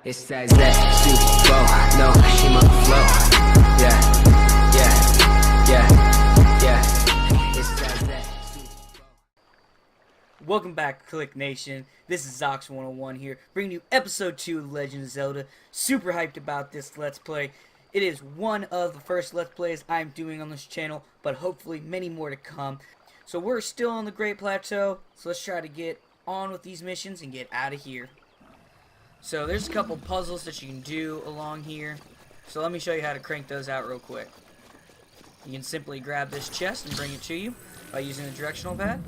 It's that super flow, no, she my flow. Yeah. It's that super flow. Welcome back, Click Nation. This is Zox101 here, bringing you episode 2 of Legend of Zelda. Super hyped about this Let's Play. It is one of the first Let's Plays I'm doing on this channel, but hopefully many more to come. So we're still on the Great Plateau, so let's try to get on with these missions and get out of here. So there's a couple puzzles that you can do along here. So let me show you how to crank those out real quick. You can simply grab this chest and bring it to you by using the directional pad.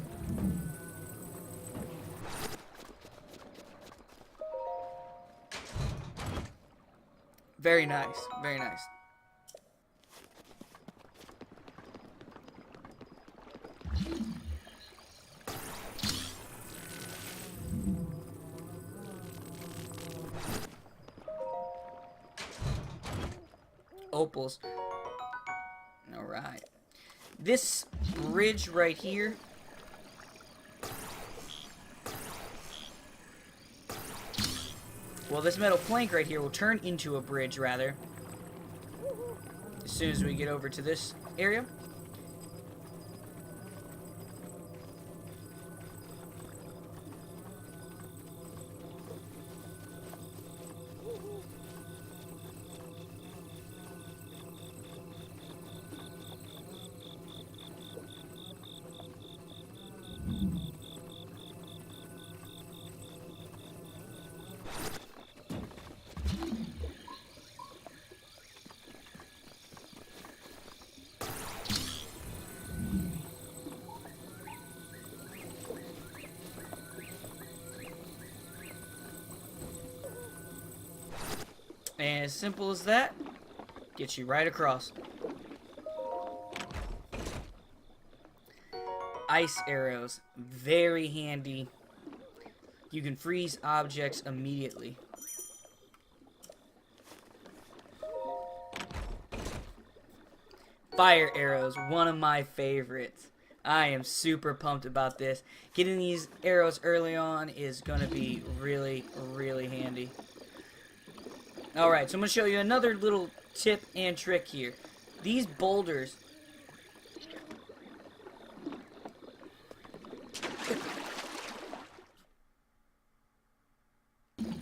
Very nice, very nice. Opals. Alright. This bridge right here. Well, this metal plank right here will turn into a bridge, rather. As soon as we get over to this area. And as simple as that, gets you right across. Ice arrows, very handy. You can freeze objects immediately. Fire arrows, one of my favorites. I am super pumped about this. Getting these arrows early on is going to be really, really handy. Alright, so I'm going to show you another little tip and trick here. These boulders...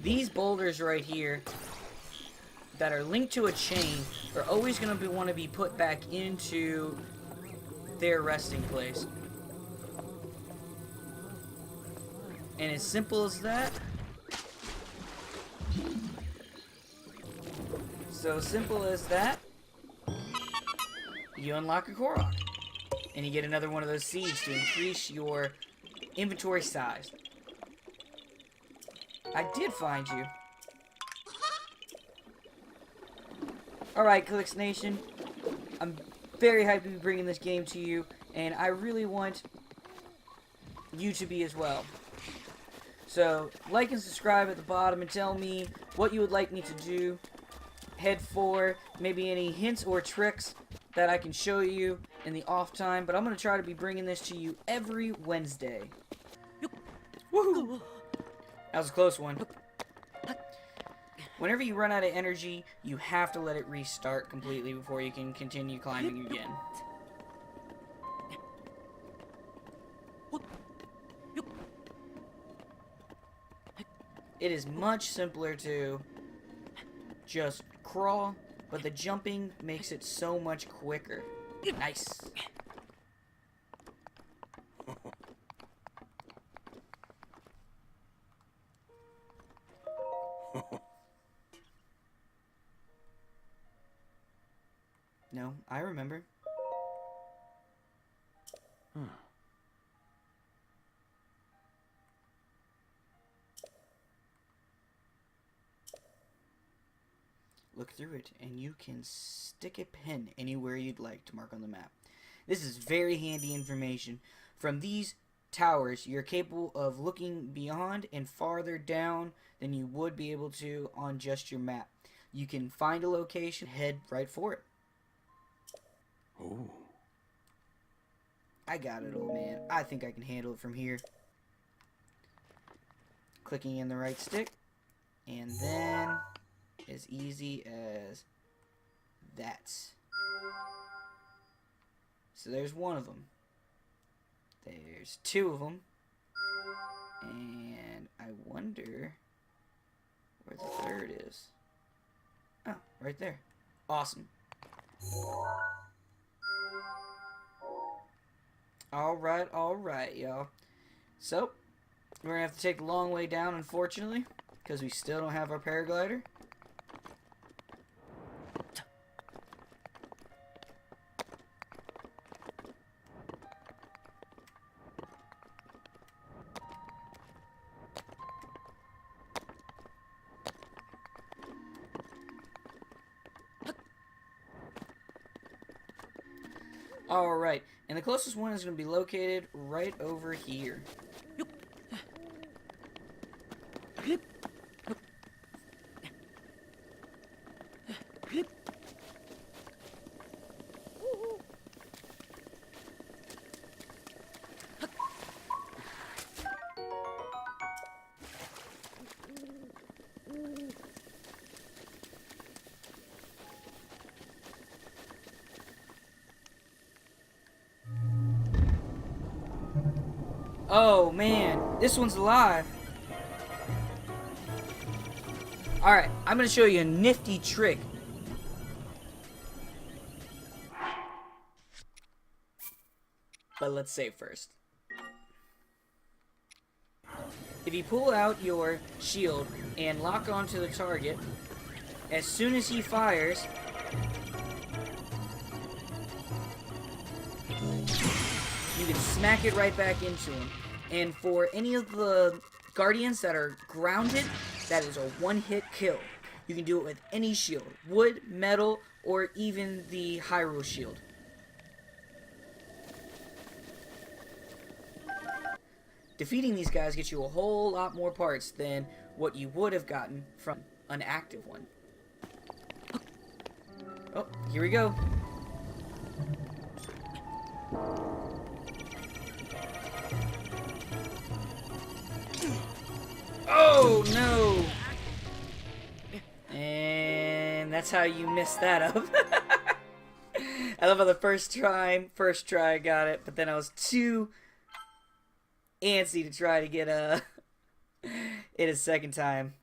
These boulders right here that are linked to a chain are always going to want to be put back into their resting place. And as simple as that... So simple as that, you unlock a Korok, and you get another one of those seeds to increase your inventory size. I did find you. Alright, Clix Nation, I'm very happy to be bringing this game to you, and I really want you to be as well. So, like and subscribe at the bottom and tell me what you would like me to do. Head for maybe any hints or tricks that I can show you in the off time, but I'm going to try to be bringing this to you every Wednesday. Woohoo! That was a close one. Whenever you run out of energy, you have to let it restart completely before you can continue climbing again. It is much simpler to just crawl, but the jumping makes it so much quicker. Nice. No, I remember. Look through it, and you can stick a pin anywhere you'd like to mark on the map. This is very handy information. From these towers, you're capable of looking beyond and farther down than you would be able to on just your map. You can find a location, head right for it. Oh. I got it, old man. I think I can handle it from here. Clicking in the right stick. And then as easy as that. So there's one of them. There's two of them. And I wonder where the third is. Oh, right there. Awesome. Alright, y'all. So, we're gonna have to take the long way down, unfortunately, because we still don't have our paraglider. Alright, and the closest one is going to be located right over here. Oh man, this one's alive. Alright, I'm going to show you a nifty trick. But let's save first. If you pull out your shield and lock onto the target, as soon as he fires, you can smack it right back into him. And for any of the guardians that are grounded, that is a one-hit kill. You can do it with any shield. Wood, metal, or even the Hyrule shield. Defeating these guys gets you a whole lot more parts than what you would have gotten from an active one. Oh, here we go. Oh, no! And that's how you messed that up. I love how the first try I got it, but then I was too antsy to try to get it a second time.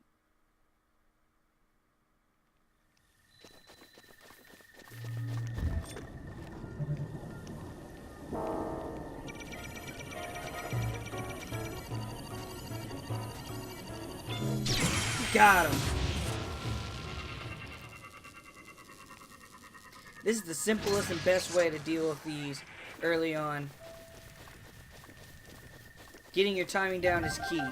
Got him. This is the simplest and best way to deal with these early on. Getting your timing down is key.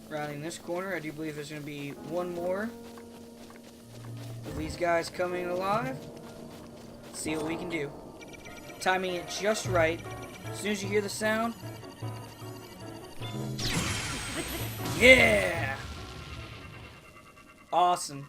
Rounding this corner, I do believe there's going to be one more of these guys coming alive. Let's see what we can do. Timing it just right. As soon as you hear the sound. Yeah! Awesome.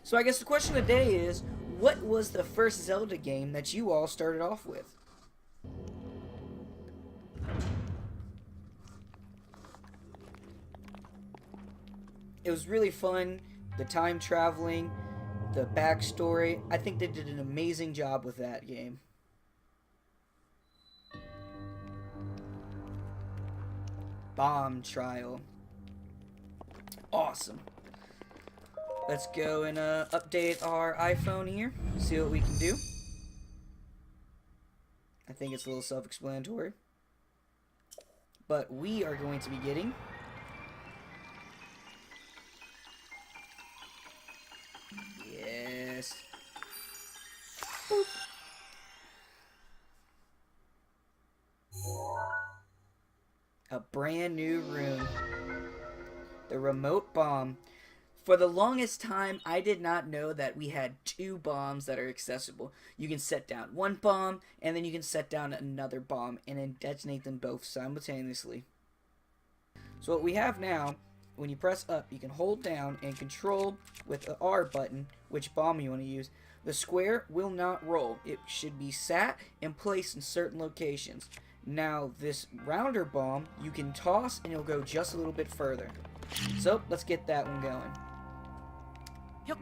So I guess the question of the day is, what was the first Zelda game that you all started off with? It was really fun the time traveling, the backstory. I think they did an amazing job with that game. Bomb trial. Awesome. Let's go and update our iPhone here. See what we can do. I think it's a little self-explanatory. But we are going to be getting yes. Boop. A brand new room. The remote bomb. For the longest time, I did not know that we had 2 bombs that are accessible. You can set down one bomb, and then you can set down another bomb, and then detonate them both simultaneously. So what we have now, when you press up, you can hold down and control with the R button which bomb you want to use. The square will not roll. It should be sat and placed in certain locations. Now, this rounder bomb, you can toss, and it'll go just a little bit further. So, let's get that one going. Yep.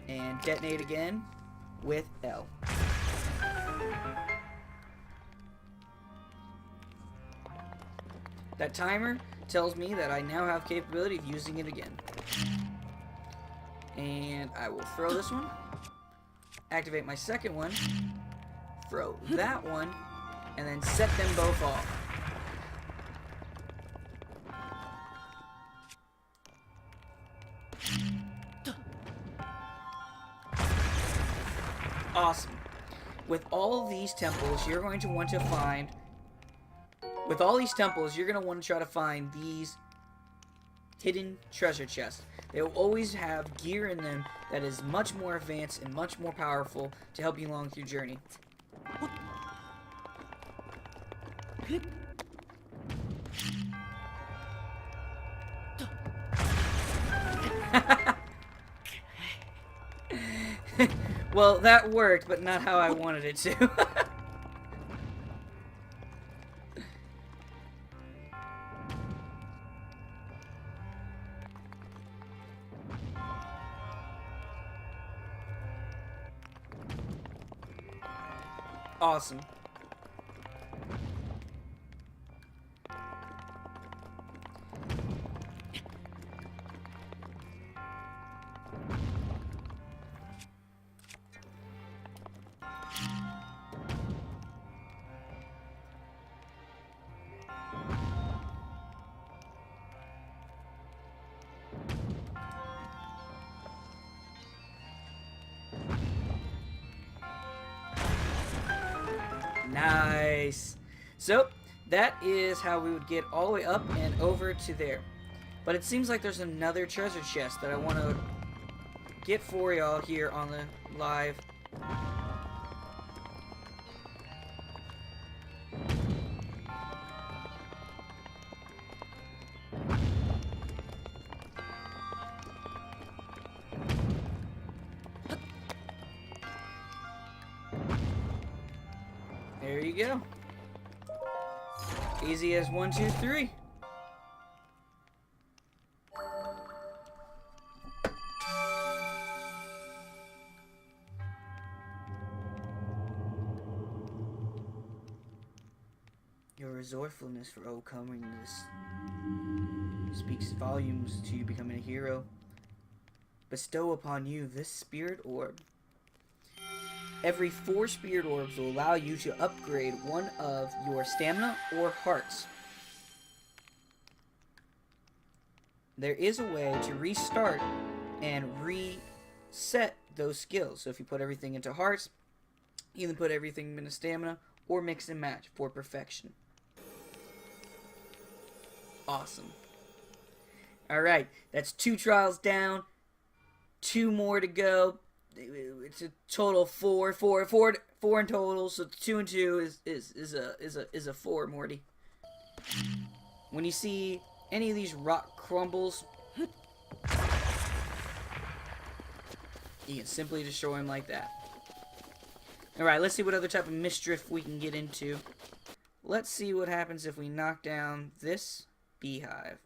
And detonate again with L. That timer tells me that I now have capability of using it again. And I will throw this one, activate my second one, throw that one, and then set them both off. Awesome. With all of these temples, you're going to want to find... With all these temples, you're going to want to try to find these hidden treasure chests. They will always have gear in them that is much more advanced and much more powerful to help you along your journey. Well, that worked, but not how I wanted it to. Awesome. Nice. So, that is how we would get all the way up and over to there. But it seems like there's another treasure chest that I want to get for y'all here on the live. There you go. Easy as 1, 2, 3. Your resourcefulness for overcoming this speaks volumes to you becoming a hero. Bestow upon you this spirit orb. Every 4 spirit orbs will allow you to upgrade one of your stamina or hearts. There is a way to restart and reset those skills. So if you put everything into hearts, you can put everything into stamina or mix and match for perfection. Awesome. Alright, that's 2 trials down, 2 more to go. It's a total 4 in total, so 2 and 2 is a 4, Morty. When you see any of these rock crumbles, you can simply destroy them like that. Alright, let's see what other type of mischief we can get into. Let's see what happens if we knock down this beehive.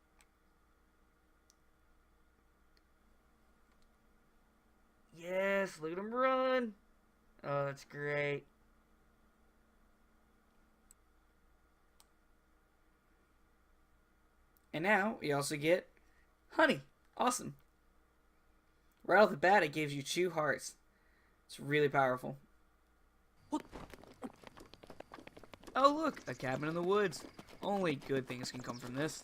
Yes, look at him run. Oh, that's great. And now we also get honey. Awesome. Right off the bat, it gives you 2 hearts. It's really powerful. Oh, look, a cabin in the woods. Only good things can come from this.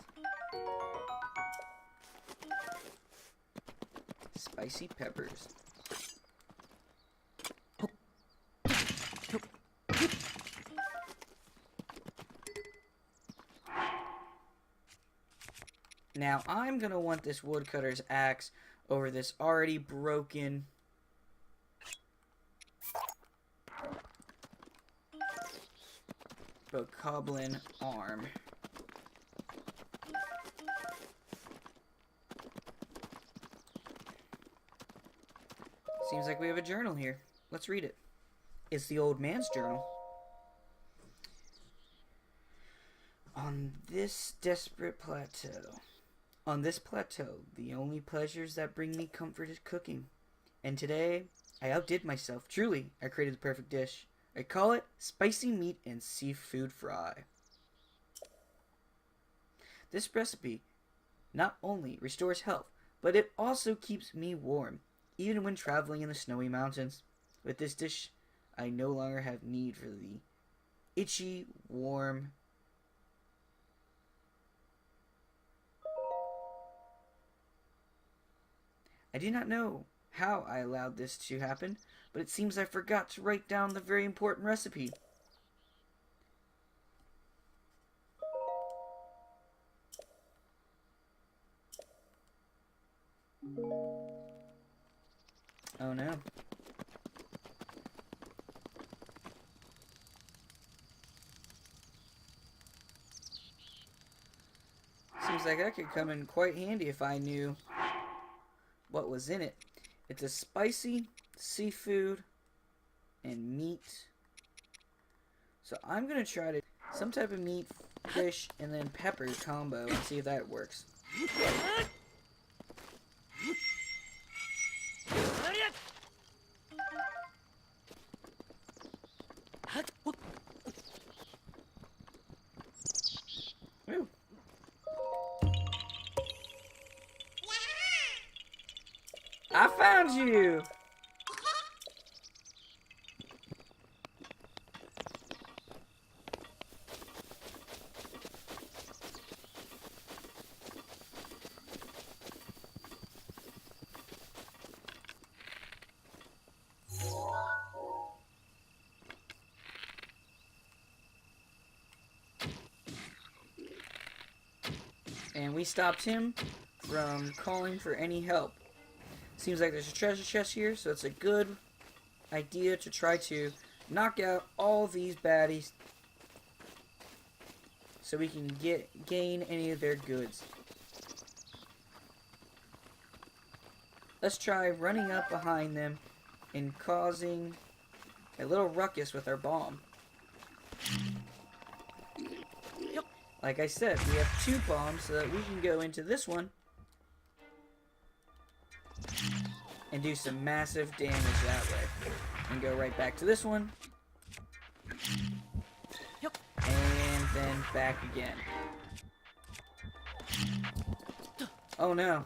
Spicy peppers. Now, I'm going to want this woodcutter's axe over this already broken bokoblin arm. Seems like we have a journal here. Let's read it. It's the old man's journal. On this plateau, the only pleasures that bring me comfort is cooking. And today, I outdid myself. Truly, I created the perfect dish. I call it spicy meat and seafood fry. This recipe not only restores health, but it also keeps me warm, even when traveling in the snowy mountains. With this dish, I no longer have need for the itchy, warm I do not know how I allowed this to happen, but it seems I forgot to write down the very important recipe. Oh no. Seems like that could come in quite handy if I knew what was in it. It's a spicy seafood and meat. So I'm going to try to some type of meat, fish, and then pepper combo and see if that works. Ooh. I found you! And we stopped him from calling for any help. Seems like there's a treasure chest here, so it's a good idea to try to knock out all these baddies so we can gain any of their goods. Let's try running up behind them and causing a little ruckus with our bomb. Like I said, we have 2 bombs so that we can go into this one and do some massive damage that way. And go right back to this one. And then back again. Oh no.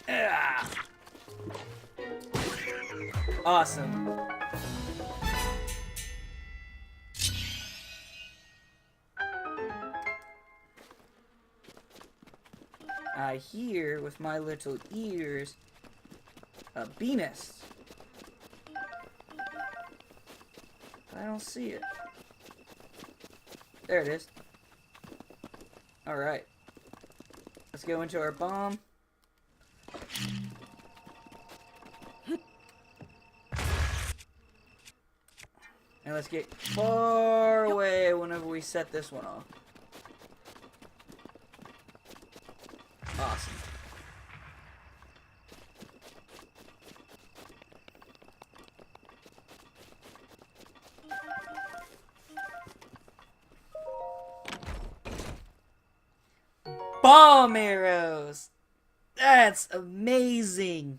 Ah! Awesome. I hear with my little ears a bee nest. I don't see it. There it is. Alright. Let's go into our bomb. And let's get far away whenever we set this one off. Awesome. Bomb arrows! That's amazing.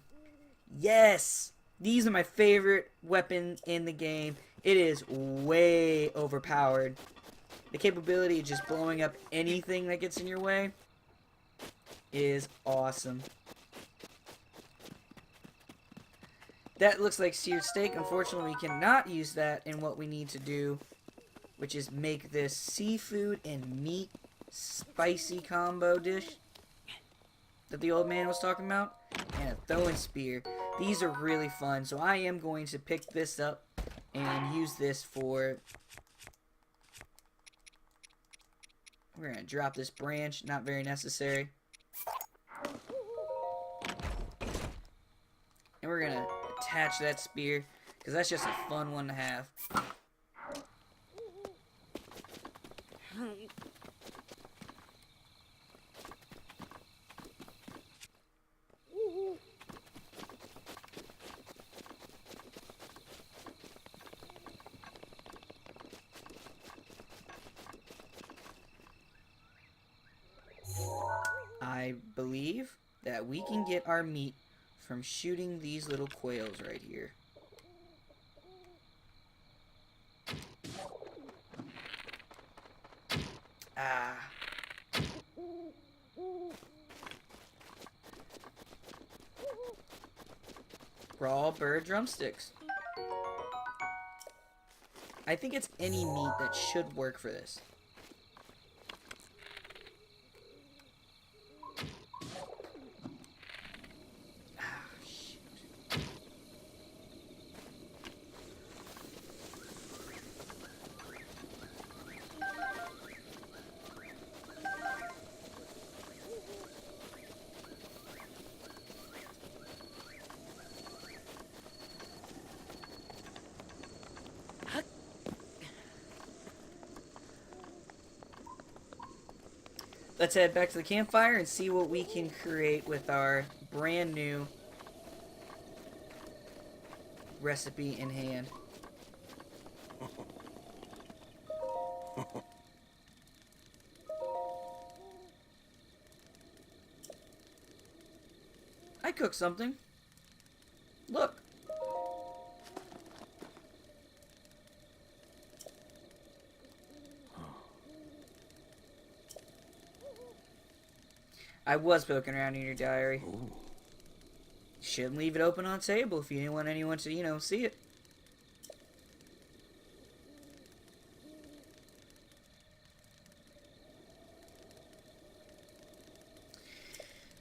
Yes. These are my favorite weapon in the game. It is way overpowered. The capability of just blowing up anything that gets in your way is awesome. That looks like seared steak. Unfortunately, we cannot use that in what we need to do, which is make this seafood and meat spicy combo dish that the old man was talking about, and a throwing spear. These are really fun, so I am going to pick this up and use this for... We're going to drop this branch, not very necessary. And we're going to attach that spear, because that's just a fun one to have. I believe that we can get our meat from shooting these little quails right here. Ah. Raw bird drumsticks. I think it's any meat that should work for this. Let's head back to the campfire and see what we can create with our brand new recipe in hand. I cooked something. Look. I was poking around in your diary. Ooh. Shouldn't leave it open on the table if you didn't want anyone to, you know, see it.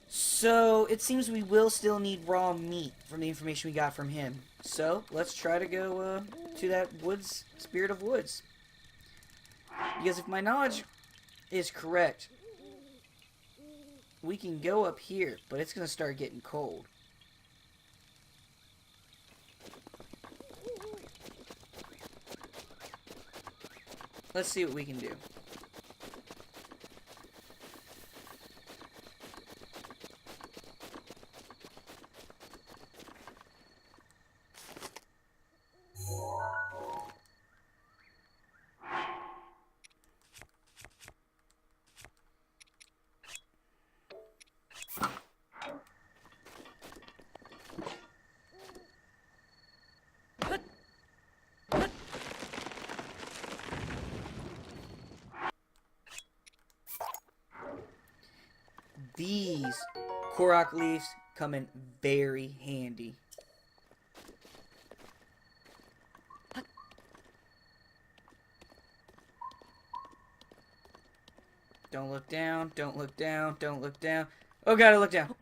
So, it seems we will still need raw meat from the information we got from him. So, let's try to go to that woods, spirit of woods. Because if my knowledge is correct, we can go up here, but it's going to start getting cold. Let's see what we can do. These korok leaves come in very handy. Don't look down, don't look down, don't look down. Oh god, I look down.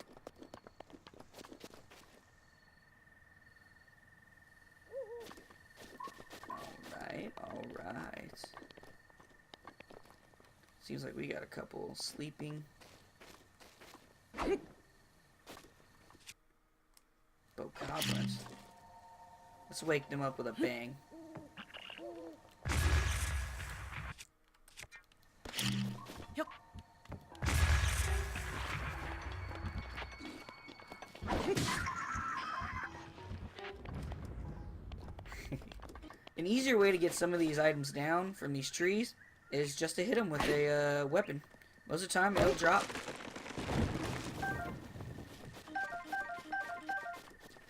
Alright. Seems like we got a couple sleeping. Bokoblins. Let's wake them up with a bang. An easier way to get some of these items down from these trees is just to hit them with a weapon. Most of the time, it'll drop.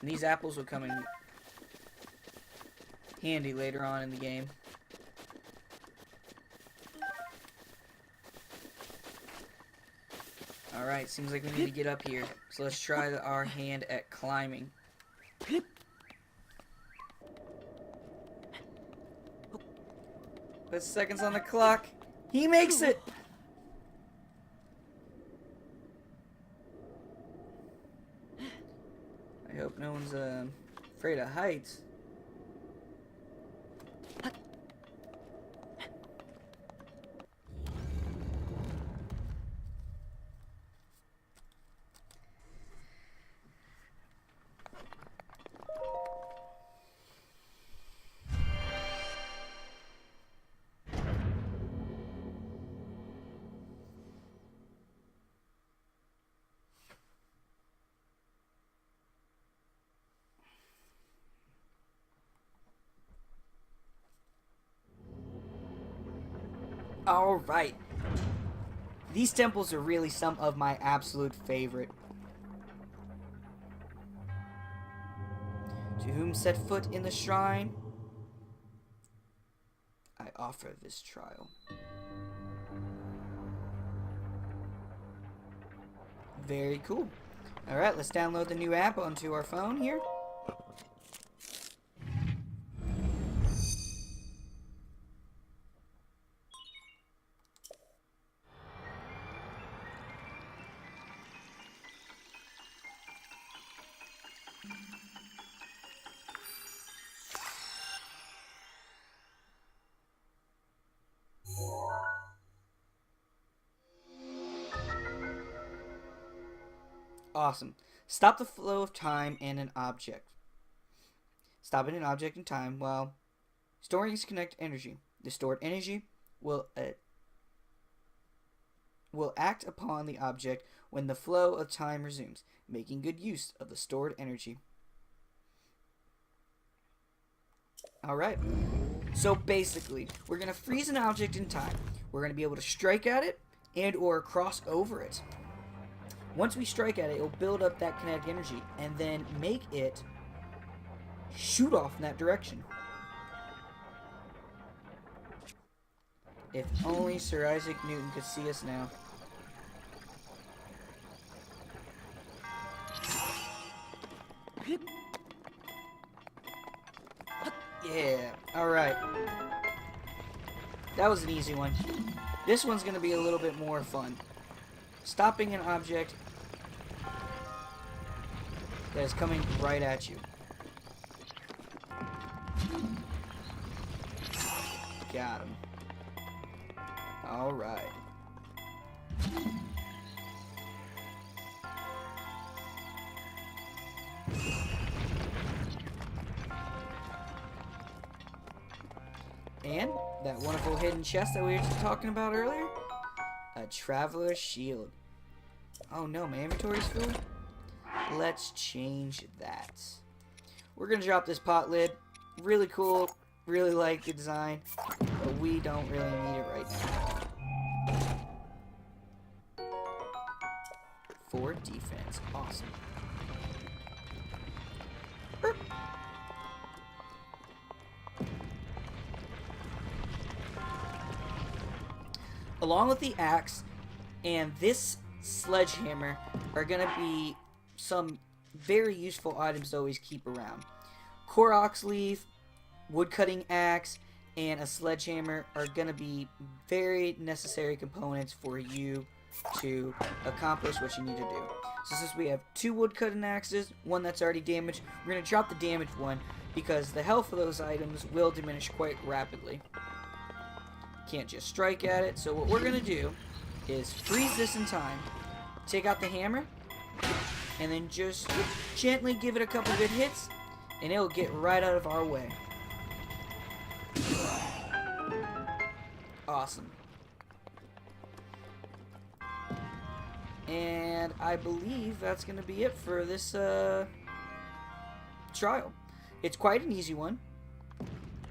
And these apples will come in handy later on in the game. Alright, seems like we need to get up here. So let's try our hand at climbing. Put seconds on the clock. He makes it! I hope no one's afraid of heights. Alright. These temples are really some of my absolute favorite. To whom set foot in the shrine, I offer this trial. Very cool. Alright, let's download the new app onto our phone here. Awesome. Stop the flow of time and an object. Stopping an object in time while storing is kinetic energy. The stored energy will act upon the object when the flow of time resumes, making good use of the stored energy. Alright. So basically, we're going to freeze an object in time. We're going to be able to strike at it and or cross over it. Once we strike at it, it'll build up that kinetic energy and then make it shoot off in that direction. If only Sir Isaac Newton could see us now. Yeah, alright. That was an easy one. This one's going to be a little bit more fun. Stopping an object that is coming right at you. Got him. Alright. And that wonderful hidden chest that we were talking about earlier. A traveler's shield. Oh no, my inventory's full? Let's change that. We're gonna drop this pot lid. Really cool. Really like the design. But we don't really need it right now. 4 defense. Awesome. Burp. Along with the axe and this sledgehammer are going to be some very useful items to always keep around. Korok's leaf, woodcutting axe, and a sledgehammer are going to be very necessary components for you to accomplish what you need to do. So since we have 2 woodcutting axes, one that's already damaged, we're going to drop the damaged one because the health of those items will diminish quite rapidly. Can't just strike at it, so what we're going to do is freeze this in time, take out the hammer, and then just gently give it a couple good hits, and it'll get right out of our way. Awesome. And I believe that's going to be it for this trial. It's quite an easy one.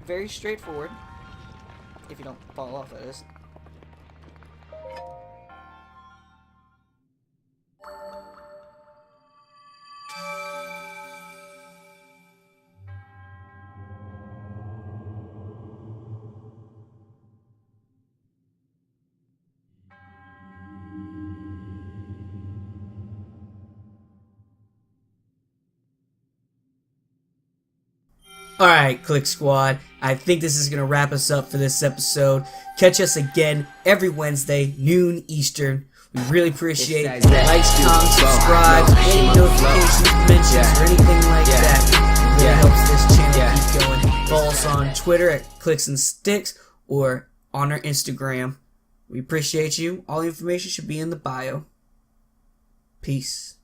Very straightforward. If you don't fall off, that is. Alright, Click Squad, I think this is going to wrap us up for this episode. Catch us again every Wednesday, noon Eastern. We really appreciate It's that likes, Zest comments, Dude subscribe, flow. any No, notifications, mentions, or anything like Yeah. that. It really Yeah. helps this channel Yeah. keep going. Follow us on Twitter at Clix&Stix or on our Instagram. We appreciate you. All the information should be in the bio. Peace.